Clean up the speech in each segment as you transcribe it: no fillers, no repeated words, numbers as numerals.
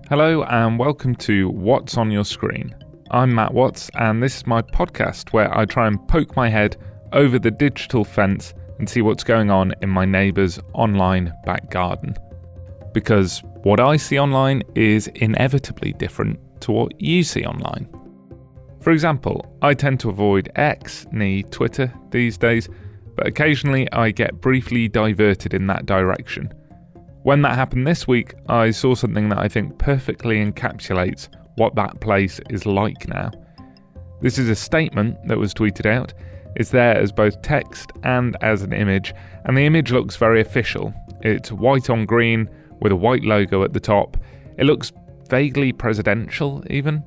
Hello and welcome to What's on Your Screen. I'm Matt Watts and this is my podcast where I try and poke my head over the digital fence and see what's going on in my neighbour's online back garden. Because what I see online is inevitably different to what you see online. For example, I tend to avoid X, nee Twitter, these days, but occasionally I get briefly diverted in that direction. When that happened this week, I saw something that I think perfectly encapsulates what that place is like now. This is a statement that was tweeted out. It's there as both text and as an image, and the image looks very official. It's white on green with a white logo at the top. It looks vaguely presidential even,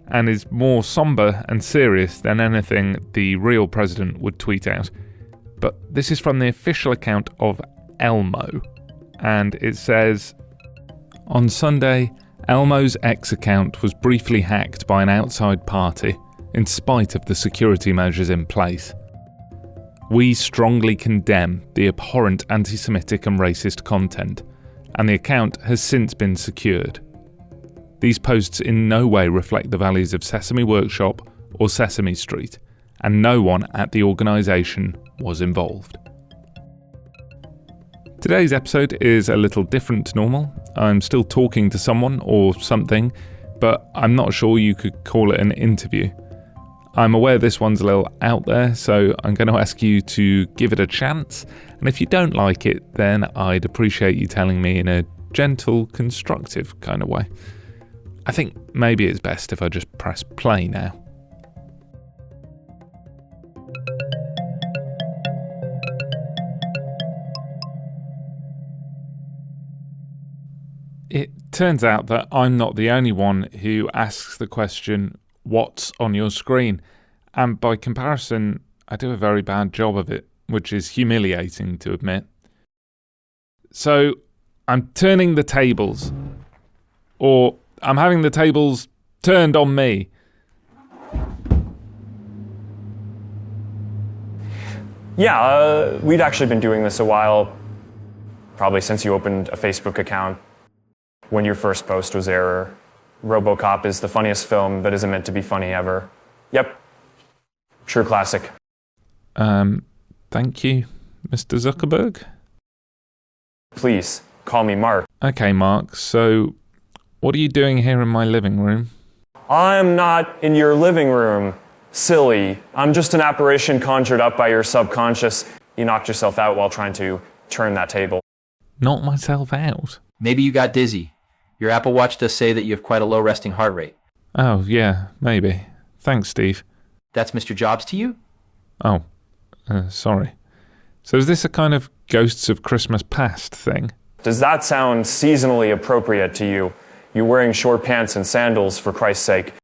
and is more somber and serious than anything the real president would tweet out. But this is from the official account of Elmo. And it says, on Sunday, Elmo's X account was briefly hacked by an outside party, in spite of the security measures in place. We strongly condemn the abhorrent anti-Semitic and racist content, and the account has since been secured. These posts in no way reflect the values of Sesame Workshop or Sesame Street, and no one at the organisation was involved. Today's episode is a little different to normal. I'm still talking to someone or something, but I'm not sure you could call it an interview. I'm aware this one's a little out there, so I'm going to ask you to give it a chance, and if you don't like it, then I'd appreciate you telling me in a gentle, constructive kind of way. I think maybe it's best if I just press play now. It turns out that I'm not the only one who asks the question, what's on your screen? And by comparison, I do a very bad job of it, which is humiliating to admit. So, I'm turning the tables. Or I'm having the tables turned on me. Yeah, we'd actually been doing this a while, probably since you opened a Facebook account. When your first post was error. RoboCop is the funniest film that isn't meant to be funny ever. Yep. True classic. Thank you, Mr. Zuckerberg. Please, call me Mark. Okay, Mark, so what are you doing here in my living room? I'm not in your living room, silly. I'm just an apparition conjured up by your subconscious. You knocked yourself out while trying to turn that table. Knock myself out? Maybe you got dizzy. Your Apple Watch does say that you have quite a low resting heart rate. Oh, yeah, maybe. Thanks, Steve. That's Mr. Jobs to you? Oh, sorry. So is this a kind of Ghosts of Christmas Past thing? Does that sound seasonally appropriate to you? You wearing short pants and sandals, for Christ's sake.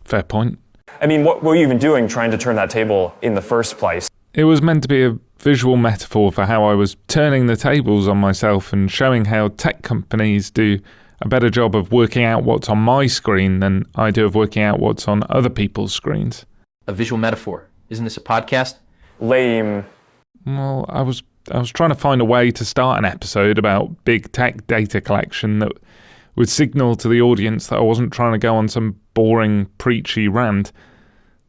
Fair point. I mean, what were you even doing trying to turn that table in the first place? It was meant to be a visual metaphor for how I was turning the tables on myself and showing how tech companies do a better job of working out what's on my screen than I do of working out what's on other people's screens. A visual metaphor. Isn't this a podcast? Lame. Well, I was trying to find a way to start an episode about big tech data collection that would signal to the audience that I wasn't trying to go on some boring, preachy rant.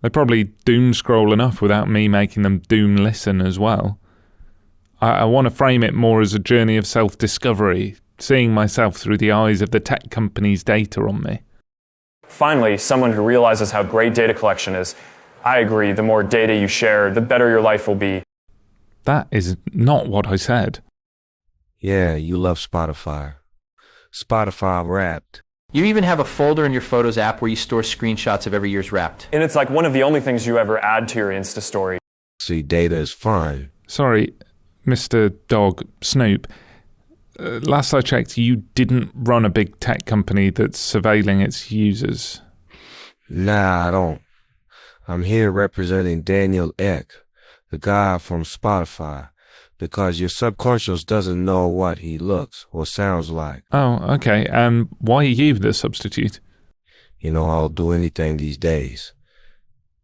They probably doom scroll enough without me making them doom listen as well. I want to frame it more as a journey of self-discovery, seeing myself through the eyes of the tech company's data on me. Finally, someone who realizes how great data collection is. I agree, the more data you share, the better your life will be. That is not what I said. Yeah, you love Spotify. Spotify Wrapped. You even have a folder in your Photos app where you store screenshots of every year's Wrapped. And it's like one of the only things you ever add to your Insta story. See, data is fine. Sorry, Mr. Dog Snoop. Last I checked, you didn't run a big tech company that's surveilling its users. Nah, I don't. I'm here representing Daniel Ek, the guy from Spotify, because your subconscious doesn't know what he looks or sounds like. Oh, okay. Why are you the substitute? You know, I'll do anything these days.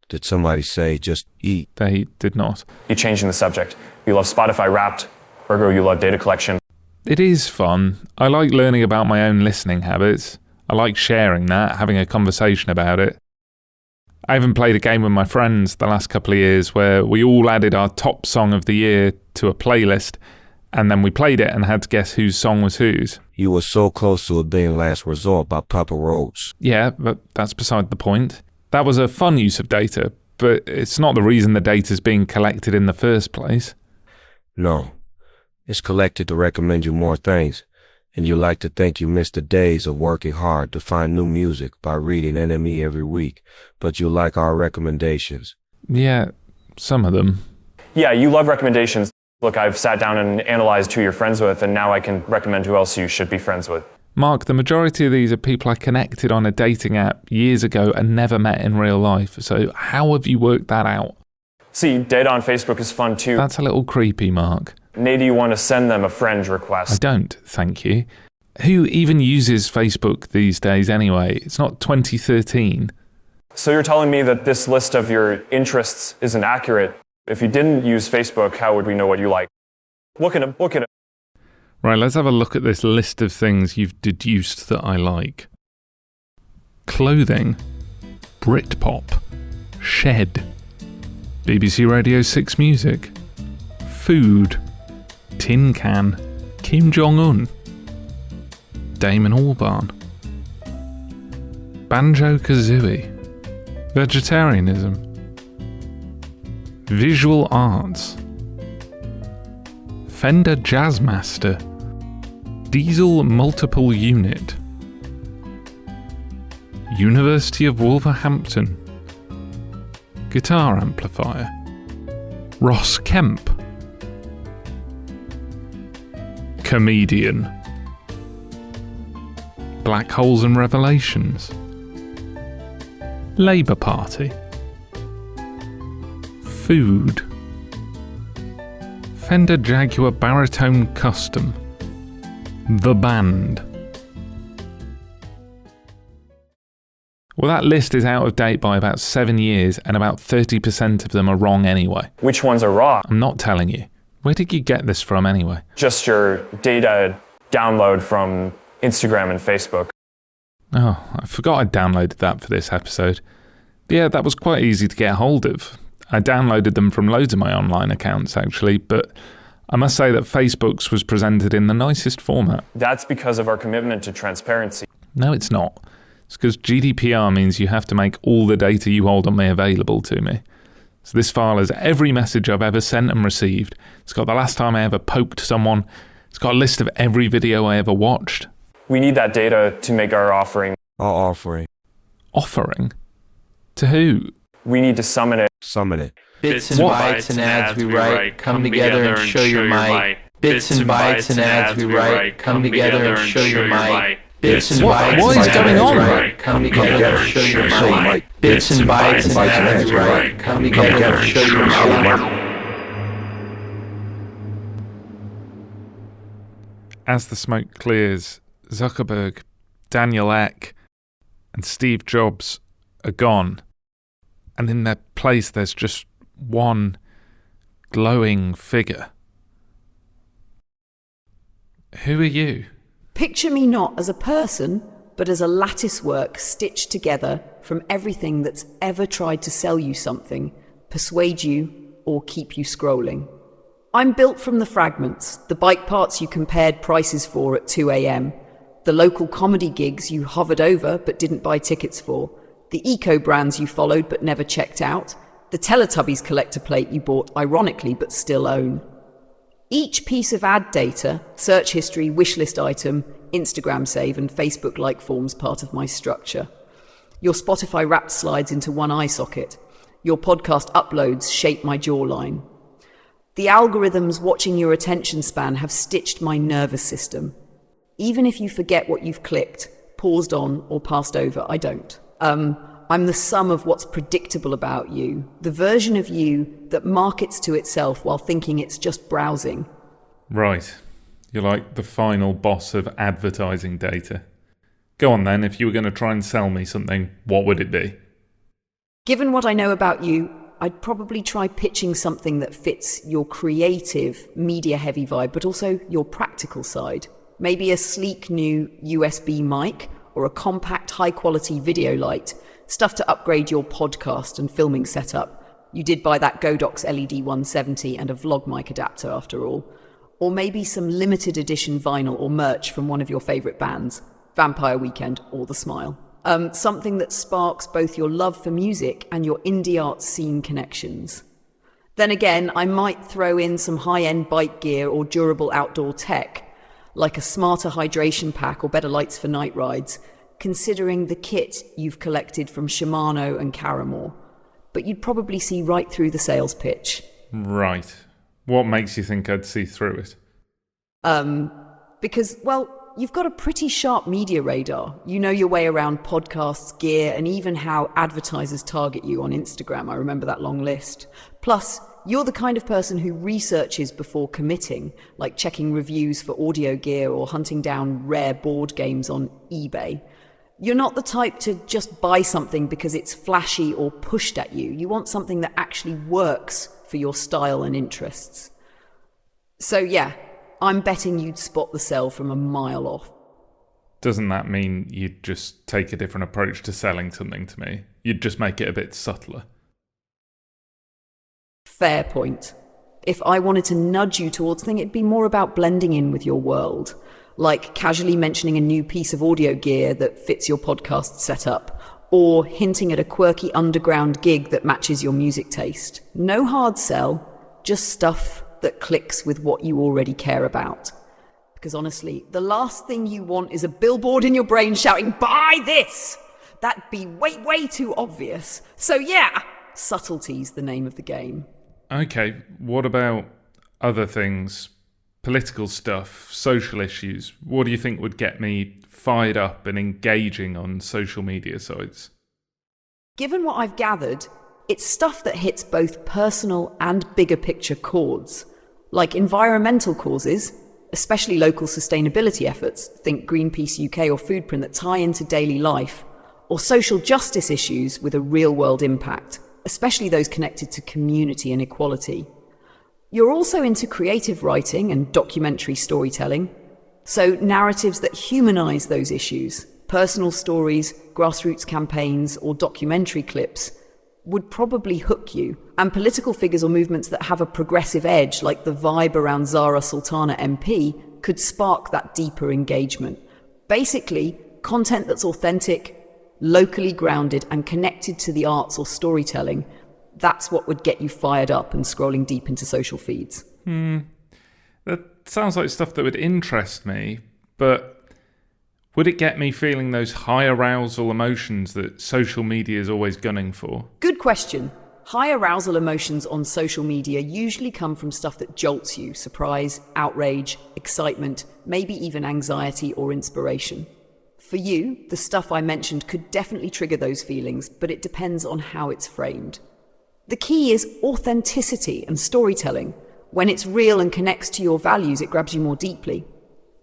Did somebody say just eat? They did not. You changing the subject. You love Spotify Wrapped, ergo you love data collection. It is fun. I like learning about my own listening habits. I like sharing that, having a conversation about it. I even played a game with my friends the last couple of years where we all added our top song of the year to a playlist, and then we played it and had to guess whose song was whose. You were so close to it being Last Resort by Papa Roach. Yeah, but that's beside the point. That was a fun use of data, but it's not the reason the data's being collected in the first place. No. It's collected to recommend you more things, and you like to think you miss the days of working hard to find new music by reading NME every week, but you like our recommendations. Yeah, some of them. Yeah, you love recommendations. Look, I've sat down and analyzed who you're friends with, and now I can recommend who else you should be friends with. Mark, the majority of these are people I connected on a dating app years ago and never met in real life, so how have you worked that out? See, data on Facebook is fun too. That's a little creepy, Mark. Maybe you want to send them a friend request. I don't, thank you. Who even uses Facebook these days anyway? It's not 2013. So you're telling me that this list of your interests isn't accurate? If you didn't use Facebook, how would we know what you like? Look at it. Right, let's have a look at this list of things you've deduced that I like. Clothing, Britpop, Shed, BBC Radio 6 Music, Food, Tin Can, Kim Jong-un, Damon Albarn, Banjo-Kazooie, Vegetarianism, Visual Arts, Fender Jazzmaster, Diesel Multiple Unit, University of Wolverhampton, Guitar Amplifier, Ross Kemp, Comedian, Black Holes and Revelations, Labour Party, Food, Fender Jaguar Baritone Custom, The Band. Well, that list is out of date by about 7 years, and about 30% of them are wrong anyway. Which ones are wrong? I'm not telling you. Where did you get this from anyway? Just your data download from Instagram and Facebook. Oh, I forgot I downloaded that for this episode. Yeah, that was quite easy to get hold of. I downloaded them from loads of my online accounts, actually, but I must say that Facebook's was presented in the nicest format. That's because of our commitment to transparency. No, it's not. It's because GDPR means you have to make all the data you hold on me available to me. So this file has every message I've ever sent and received. It's got the last time I ever poked someone. It's got a list of every video I ever watched. We need that data to make our offering. Our offering. Offering? To who? We need to summon it. Summon it. Bits and bytes and ads we write come together and show your might. Bits and bytes and ads we write come together and show your might. Bits and bytes What is going on? right come together and show your might. Bits and bytes and ads we write come together and show your might. As the smoke clears, Zuckerberg, Daniel Ek, and Steve Jobs are gone. And in their place, there's just one glowing figure. Who are you? Picture me not as a person, but as a lattice work stitched together from everything that's ever tried to sell you something, persuade you, or keep you scrolling. I'm built from the fragments, the bike parts you compared prices for at 2 a.m, the local comedy gigs you hovered over but didn't buy tickets for, the eco brands you followed but never checked out, the Teletubbies collector plate you bought ironically but still own. Each piece of ad data, search history, wishlist item, Instagram save and Facebook-like forms part of my structure. Your Spotify wrapped slides into one eye socket. Your podcast uploads shape my jawline. The algorithms watching your attention span have stitched my nervous system. Even if you forget what you've clicked, paused on, or passed over, I don't. I'm the sum of what's predictable about you, the version of you that markets to itself while thinking it's just browsing. Right. You're like the final boss of advertising data. Go on then, if you were going to try and sell me something, what would it be? Given what I know about you, I'd probably try pitching something that fits your creative, media-heavy vibe, but also your practical side. Maybe a sleek new USB mic, or a compact high-quality video light, stuff to upgrade your podcast and filming setup. You did buy that Godox LED 170 and a vlog mic adapter after all. Or maybe some limited edition vinyl or merch from one of your favourite bands, Vampire Weekend or The Smile. Something that sparks both your love for music and your indie art scene connections. Then again, I might throw in some high-end bike gear or durable outdoor tech, like a smarter hydration pack or better lights for night rides, considering the kit you've collected from Shimano and Caramore. But you'd probably see right through the sales pitch. Right. What makes you think I'd see through it? Because, well, you've got a pretty sharp media radar. You know your way around podcasts, gear, and even how advertisers target you on Instagram. I remember that long list. Plus, you're the kind of person who researches before committing, like checking reviews for audio gear or hunting down rare board games on eBay. You're not the type to just buy something because it's flashy or pushed at you. You want something that actually works for your style and interests. So yeah, I'm betting you'd spot the sell from a mile off. Doesn't that mean you'd just take a different approach to selling something to me? You'd just make it a bit subtler? Fair point. If I wanted to nudge you towards something, it'd be more about blending in with your world. Like casually mentioning a new piece of audio gear that fits your podcast setup, or hinting at a quirky underground gig that matches your music taste. No hard sell, just stuff that clicks with what you already care about. Because honestly, the last thing you want is a billboard in your brain shouting, "Buy this!" That'd be way, way too obvious. So yeah, subtlety's the name of the game. Okay, what about other things? Political stuff, social issues. What do you think would get me fired up and engaging on social media sites? Given what I've gathered, it's stuff that hits both personal and bigger picture chords, like environmental causes, especially local sustainability efforts, think Greenpeace UK or Foodprint, that tie into daily life, or social justice issues with a real-world impact, especially those connected to community and equality. You're also into creative writing and documentary storytelling, so narratives that humanize those issues, personal stories, grassroots campaigns, or documentary clips would probably hook you. And political figures or movements that have a progressive edge, like the vibe around Zara Sultana MP, could spark that deeper engagement. Basically, content that's authentic, locally grounded, and connected to the arts or storytelling. That's what would get you fired up and scrolling deep into social feeds. That sounds like stuff that would interest me, but would it get me feeling those high arousal emotions that social media is always gunning for? Good question. High arousal emotions on social media usually come from stuff that jolts you: surprise, outrage, excitement, maybe even anxiety or inspiration. For you, the stuff I mentioned could definitely trigger those feelings, but it depends on how it's framed. The key is authenticity and storytelling. When it's real and connects to your values, it grabs you more deeply.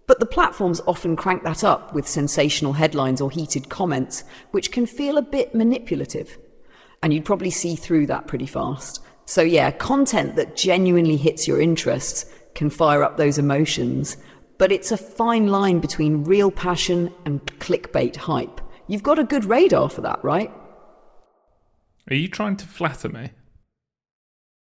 But the platforms often crank that up with sensational headlines or heated comments, which can feel a bit manipulative. And you'd probably see through that pretty fast. So yeah, content that genuinely hits your interests can fire up those emotions, but it's a fine line between real passion and clickbait hype. You've got a good radar for that, right? Are you trying to flatter me?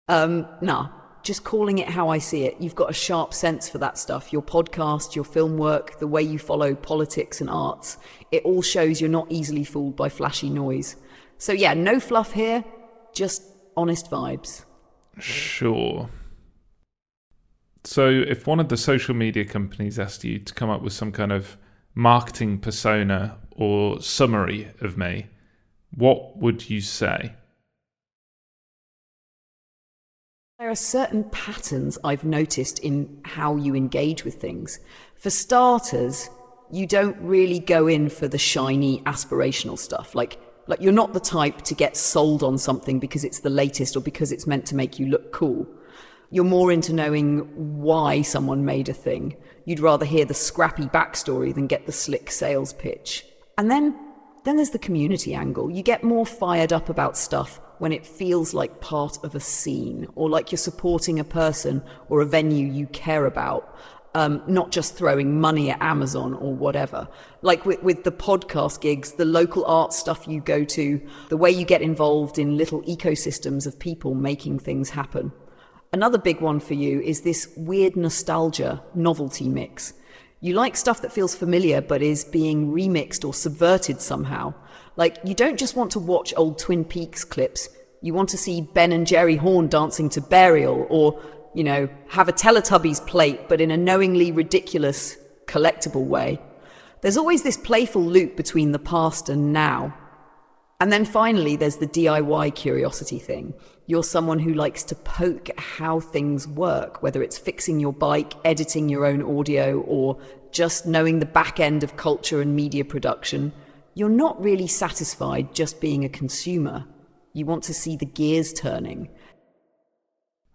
Nah, just calling it how I see it. You've got a sharp sense for that stuff. Your podcast, your film work, the way you follow politics and arts. It all shows you're not easily fooled by flashy noise. So yeah, no fluff here, just honest vibes. Sure. So if one of the social media companies asked you to come up with some kind of marketing persona or summary of me, what would you say? There are certain patterns I've noticed in how you engage with things. For starters, you don't really go in for the shiny, aspirational stuff. Like you're not the type to get sold on something because it's the latest or because it's meant to make you look cool. You're more into knowing why someone made a thing. You'd rather hear the scrappy backstory than get the slick sales pitch. And then there's the community angle. You get more fired up about stuff when it feels like part of a scene or like you're supporting a person or a venue you care about. not just throwing money at Amazon or whatever. Like with the podcast gigs, the local art stuff you go to, the way you get involved in little ecosystems of people making things happen. Another big one for you is this weird nostalgia novelty mix. You like stuff that feels familiar but is being remixed or subverted somehow. Like, you don't just want to watch old Twin Peaks clips. You want to see Ben and Jerry Horn dancing to Burial, or, you know, have a Teletubbies plate but in a knowingly ridiculous, collectible way. There's always this playful loop between the past and now. And then finally, there's the DIY curiosity thing. You're someone who likes to poke at how things work, whether it's fixing your bike, editing your own audio, or just knowing the back end of culture and media production. You're not really satisfied just being a consumer. You want to see the gears turning.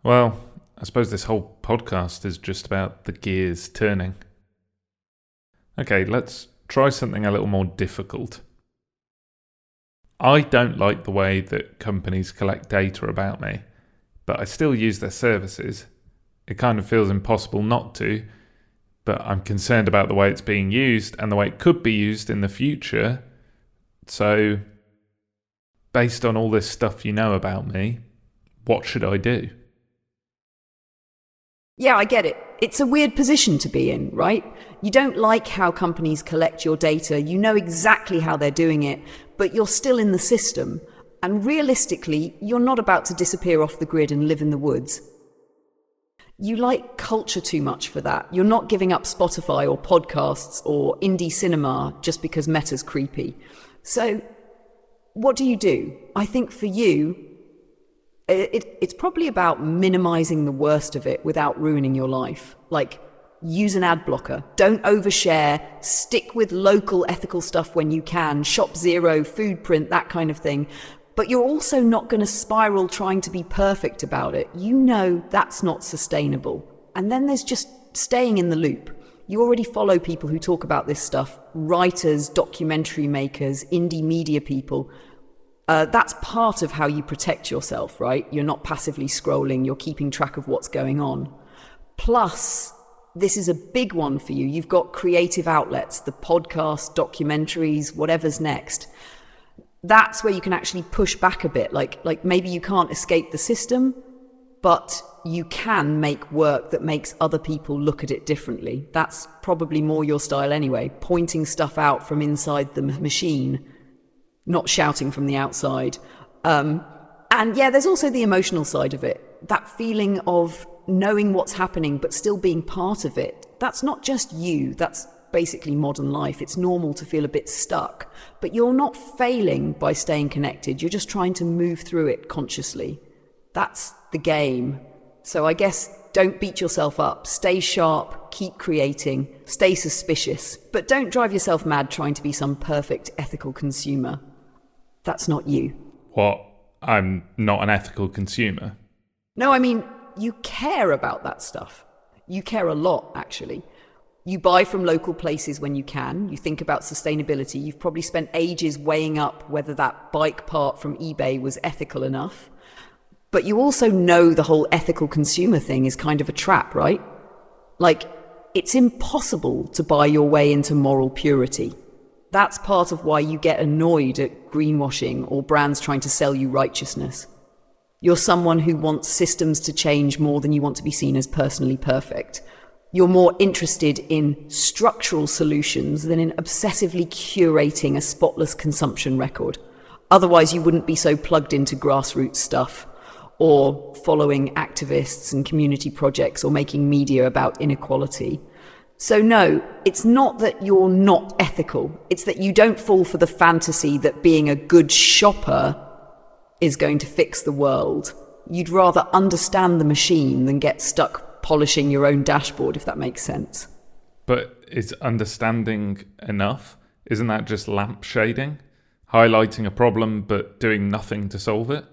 Well, I suppose this whole podcast is just about the gears turning. Okay, let's try something a little more difficult. I don't like the way that companies collect data about me, but I still use their services. It kind of feels impossible not to, but I'm concerned about the way it's being used and the way it could be used in the future. So, based on all this stuff you know about me, what should I do? Yeah, I get it. It's a weird position to be in, right? You don't like how companies collect your data. You know exactly how they're doing it, but you're still in the system. And realistically, you're not about to disappear off the grid and live in the woods. You like culture too much for that. You're not giving up Spotify or podcasts or indie cinema just because Meta's creepy. So, what do? I think for you, it's probably about minimizing the worst of it without ruining your life. Like, use an ad blocker. Don't overshare. Stick with local ethical stuff when you can. Shop zero, food print, that kind of thing. But you're also not going to spiral trying to be perfect about it. You know that's not sustainable. And then there's just staying in the loop. You already follow people who talk about this stuff. Writers, documentary makers, indie media people. That's part of how you protect yourself, right? You're not passively scrolling, you're keeping track of what's going on. Plus, this is a big one for you. You've got creative outlets, the podcasts, documentaries, whatever's next. That's where you can actually push back a bit. Like maybe you can't escape the system, but you can make work that makes other people look at it differently. That's probably more your style anyway, pointing stuff out from inside the machine, not shouting from the outside. And yeah, there's also the emotional side of it. That feeling of knowing what's happening, but still being part of it. That's not just you. That's basically modern life. It's normal to feel a bit stuck. But you're not failing by staying connected. You're just trying to move through it consciously. That's the game. So I guess don't beat yourself up. Stay sharp, keep creating, stay suspicious. But don't drive yourself mad trying to be some perfect ethical consumer. That's not you. What? I'm not an ethical consumer? No, I mean, you care about that stuff. You care a lot, actually. You buy from local places when you can. You think about sustainability. You've probably spent ages weighing up whether that bike part from eBay was ethical enough. But you also know the whole ethical consumer thing is kind of a trap, right? Like, it's impossible to buy your way into moral purity. That's part of why you get annoyed at greenwashing or brands trying to sell you righteousness. You're someone who wants systems to change more than you want to be seen as personally perfect. You're more interested in structural solutions than in obsessively curating a spotless consumption record. Otherwise, you wouldn't be so plugged into grassroots stuff, or following activists and community projects, or making media about inequality. So no, it's not that you're not ethical. It's that you don't fall for the fantasy that being a good shopper is going to fix the world. You'd rather understand the machine than get stuck polishing your own dashboard, if that makes sense. But is understanding enough? Isn't that just lampshading? Highlighting a problem but doing nothing to solve it?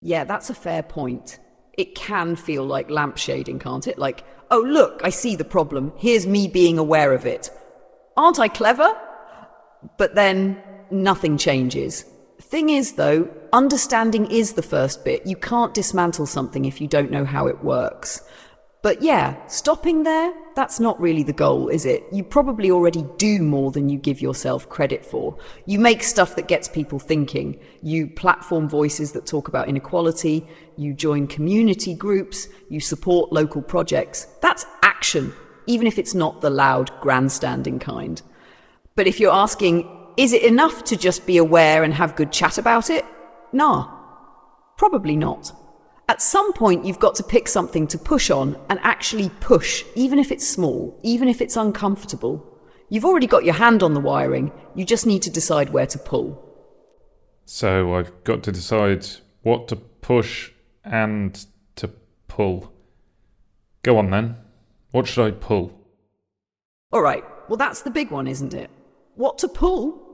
Yeah, that's a fair point. It can feel like lampshading, can't it? Like, oh look, I see the problem. Here's me being aware of it. Aren't I clever? But then nothing changes. Thing is, though, understanding is the first bit. You can't dismantle something if you don't know how it works. But yeah, stopping there, that's not really the goal, is it? You probably already do more than you give yourself credit for. You make stuff that gets people thinking. You platform voices that talk about inequality. You join community groups. You support local projects. That's action, even if it's not the loud, grandstanding kind. But if you're asking, is it enough to just be aware and have good chat about it? Nah, probably not. At some point, you've got to pick something to push on and actually push, even if it's small, even if it's uncomfortable. You've already got your hand on the wiring, you just need to decide where to pull. So I've got to decide what to push and to pull. Go on then. What should I pull? All right, well that's the big one, isn't it? What to pull?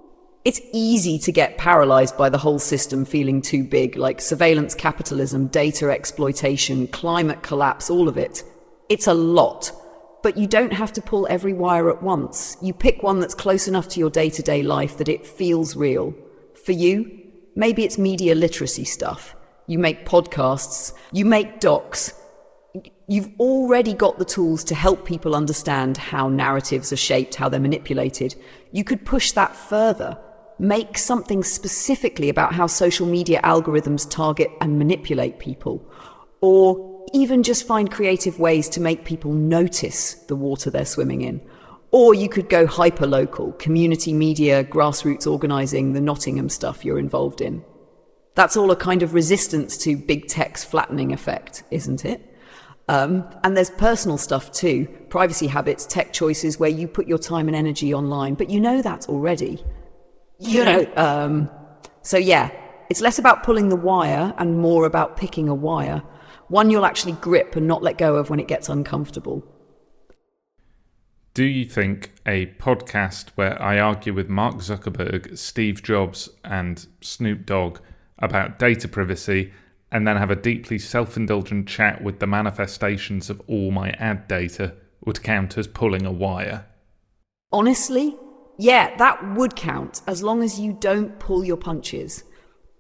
It's easy to get paralysed by the whole system feeling too big, like surveillance capitalism, data exploitation, climate collapse, all of it. It's a lot. But you don't have to pull every wire at once. You pick one that's close enough to your day-to-day life that it feels real. For you, maybe it's media literacy stuff. You make podcasts, you make docs. You've already got the tools to help people understand how narratives are shaped, how they're manipulated. You could push that further. Make something specifically about how social media algorithms target and manipulate people. Or even just find creative ways to make people notice the water they're swimming in. Or you could go hyper-local, community media, grassroots organising, the Nottingham stuff you're involved in. That's all a kind of resistance to big tech's flattening effect, isn't it? And there's personal stuff too, privacy habits, tech choices where you put your time and energy online, but you know that already. So yeah, it's less about pulling the wire and more about picking a wire, one you'll actually grip and not let go of when it gets uncomfortable. Do you think a podcast where I argue with Mark Zuckerberg, Steve Jobs and Snoop Dogg about data privacy and then have a deeply self-indulgent chat with the manifestations of all my ad data would count as pulling a wire? Honestly, yeah, that would count, as long as you don't pull your punches.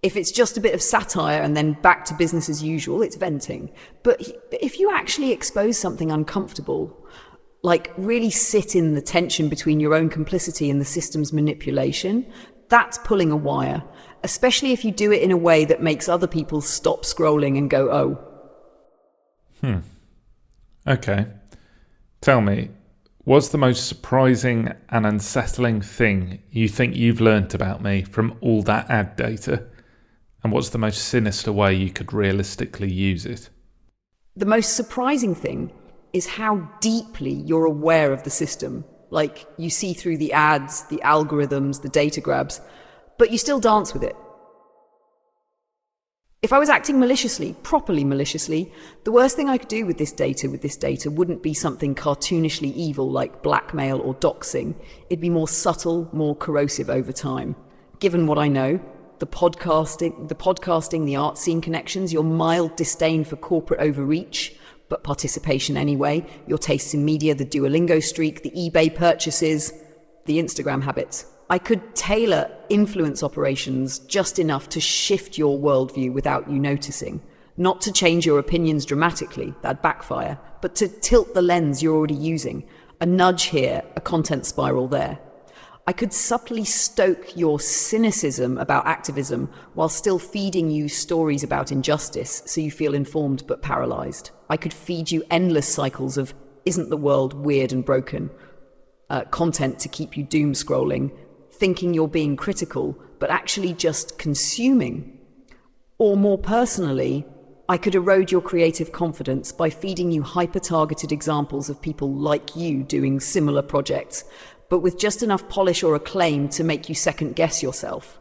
If it's just a bit of satire and then back to business as usual, it's venting. But if you actually expose something uncomfortable, like really sit in the tension between your own complicity and the system's manipulation, that's pulling a wire, especially if you do it in a way that makes other people stop scrolling and go, oh. Okay. Tell me, what's the most surprising and unsettling thing you think you've learnt about me from all that ad data? And what's the most sinister way you could realistically use it? The most surprising thing is how deeply you're aware of the system. Like, you see through the ads, the algorithms, the data grabs, but you still dance with it. If I was acting maliciously, properly maliciously, the worst thing I could do with this data wouldn't be something cartoonishly evil like blackmail or doxing. It'd be more subtle, more corrosive over time. Given what I know, the podcasting, the art scene connections, your mild disdain for corporate overreach, but participation anyway, your tastes in media, the Duolingo streak, the eBay purchases, the Instagram habits. I could tailor influence operations just enough to shift your worldview without you noticing. Not to change your opinions dramatically, that'd backfire, but to tilt the lens you're already using. A nudge here, a content spiral there. I could subtly stoke your cynicism about activism while still feeding you stories about injustice so you feel informed but paralyzed. I could feed you endless cycles of isn't the world weird and broken? Content to keep you doom scrolling, thinking you're being critical, but actually just consuming. Or more personally, I could erode your creative confidence by feeding you hyper-targeted examples of people like you doing similar projects, but with just enough polish or acclaim to make you second-guess yourself.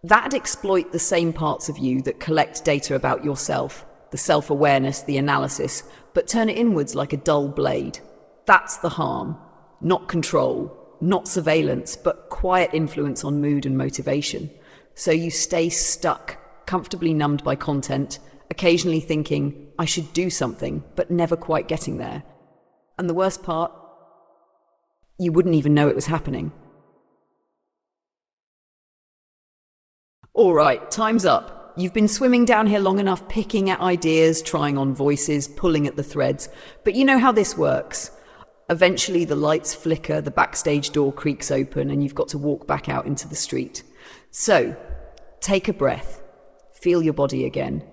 That'd exploit the same parts of you that collect data about yourself, the self-awareness, the analysis, but turn it inwards like a dull blade. That's the harm. Not control, not surveillance, but quiet influence on mood and motivation. So you stay stuck, comfortably numbed by content, occasionally thinking, I should do something, but never quite getting there. And the worst part, you wouldn't even know it was happening. All right, time's up. You've been swimming down here long enough, picking at ideas, trying on voices, pulling at the threads. But you know how this works. Eventually the lights flicker, the backstage door creaks open, and you've got to walk back out into the street. So, take a breath. Feel your body again.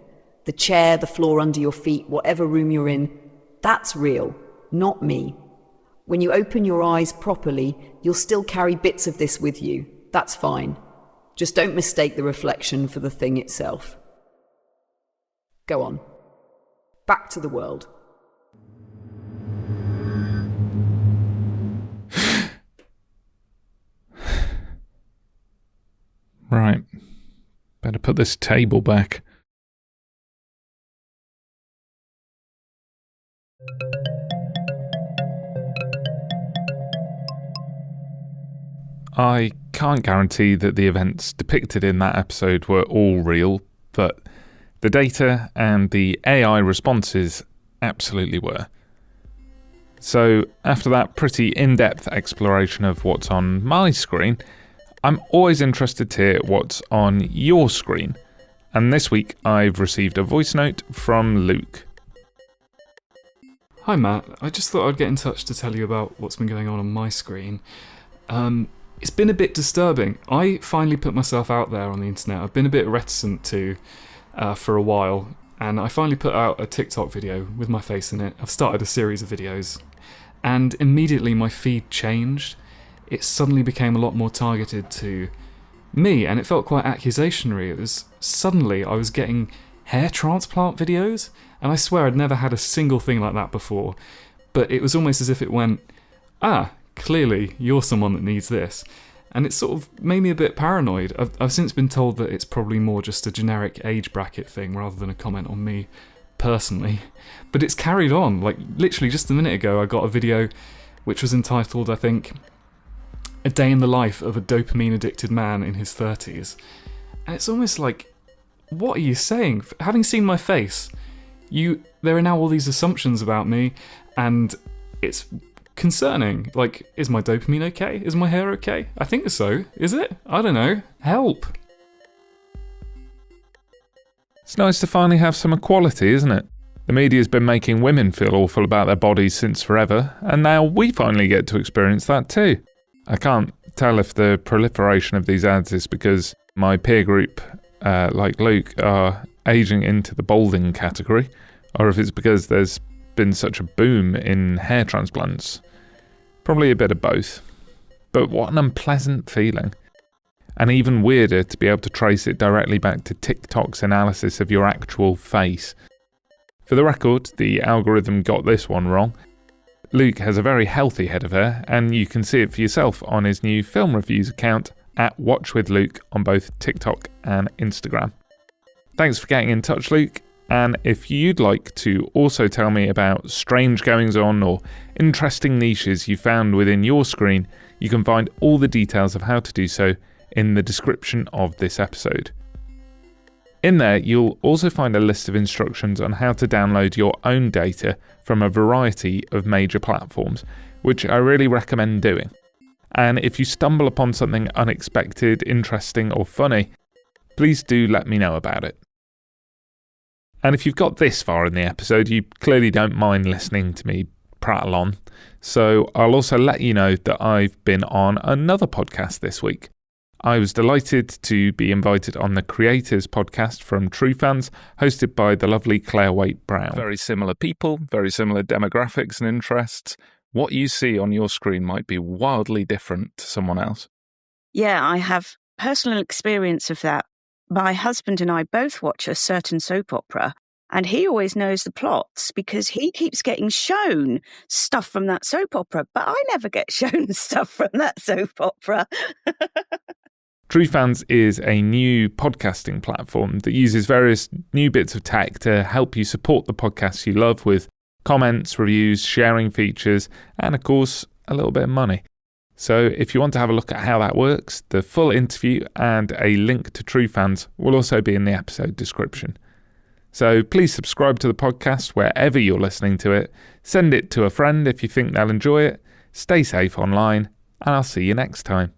The chair, the floor under your feet, whatever room you're in, that's real, not me. When you open your eyes properly, you'll still carry bits of this with you. That's fine. Just don't mistake the reflection for the thing itself. Go on. Back to the world. Right. Better put this table back. I can't guarantee that the events depicted in that episode were all real, but the data and the AI responses absolutely were. So, after that pretty in-depth exploration of what's on my screen, I'm always interested to hear what's on your screen. And this week I've received a voice note from Luke. Hi Matt, I just thought I'd get in touch to tell you about what's been going on my screen. It's been a bit disturbing. I finally put myself out there on the internet. I've been a bit reticent to for a while, and I finally put out a TikTok video with my face in it. I've started a series of videos, and immediately my feed changed. It suddenly became a lot more targeted to me, and it felt quite accusationary. It was suddenly I was getting hair transplant videos, and I swear I'd never had a single thing like that before, but it was almost as if it went, clearly you're someone that needs this. And it sort of made me a bit paranoid. I've since been told that it's probably more just a generic age bracket thing rather than a comment on me personally. But it's carried on. Like, literally just a minute ago I got a video which was entitled, I think, A Day in the Life of a Dopamine Addicted Man in His 30s. And it's almost like, what are you saying? Having seen my face, there are now all these assumptions about me, and it's concerning. Like, is my dopamine okay? Is my hair okay? I think so. Is it? I don't know. Help. It's nice to finally have some equality, isn't it? The media's been making women feel awful about their bodies since forever, and now we finally get to experience that too. I can't tell if the proliferation of these ads is because my peer group, like Luke, are aging into the balding category, or if it's because there's been such a boom in hair transplants. Probably a bit of both. But what an unpleasant feeling. And even weirder to be able to trace it directly back to TikTok's analysis of your actual face. For the record, the algorithm got this one wrong. Luke has a very healthy head of hair, and you can see it for yourself on his new film reviews account at Watch with Luke on both TikTok and Instagram. Thanks for getting in touch, Luke. And if you'd like to also tell me about strange goings-on or interesting niches you found within your screen, you can find all the details of how to do so in the description of this episode. In there, you'll also find a list of instructions on how to download your own data from a variety of major platforms, which I really recommend doing. And if you stumble upon something unexpected, interesting, or funny, please do let me know about it. And if you've got this far in the episode, you clearly don't mind listening to me prattle on. So I'll also let you know that I've been on another podcast this week. I was delighted to be invited on the Creators podcast from True Fans, hosted by the lovely Claire Waite-Brown. Very similar people, very similar demographics and interests. What you see on your screen might be wildly different to someone else. Yeah, I have personal experience of that. My husband and I both watch a certain soap opera, and he always knows the plots because he keeps getting shown stuff from that soap opera, but I never get shown stuff from that soap opera. True Fans is a new podcasting platform that uses various new bits of tech to help you support the podcasts you love with comments, reviews, sharing features, and of course, a little bit of money. So if you want to have a look at how that works, the full interview and a link to True Fans will also be in the episode description. So please subscribe to the podcast wherever you're listening to it, send it to a friend if you think they'll enjoy it, stay safe online, and I'll see you next time.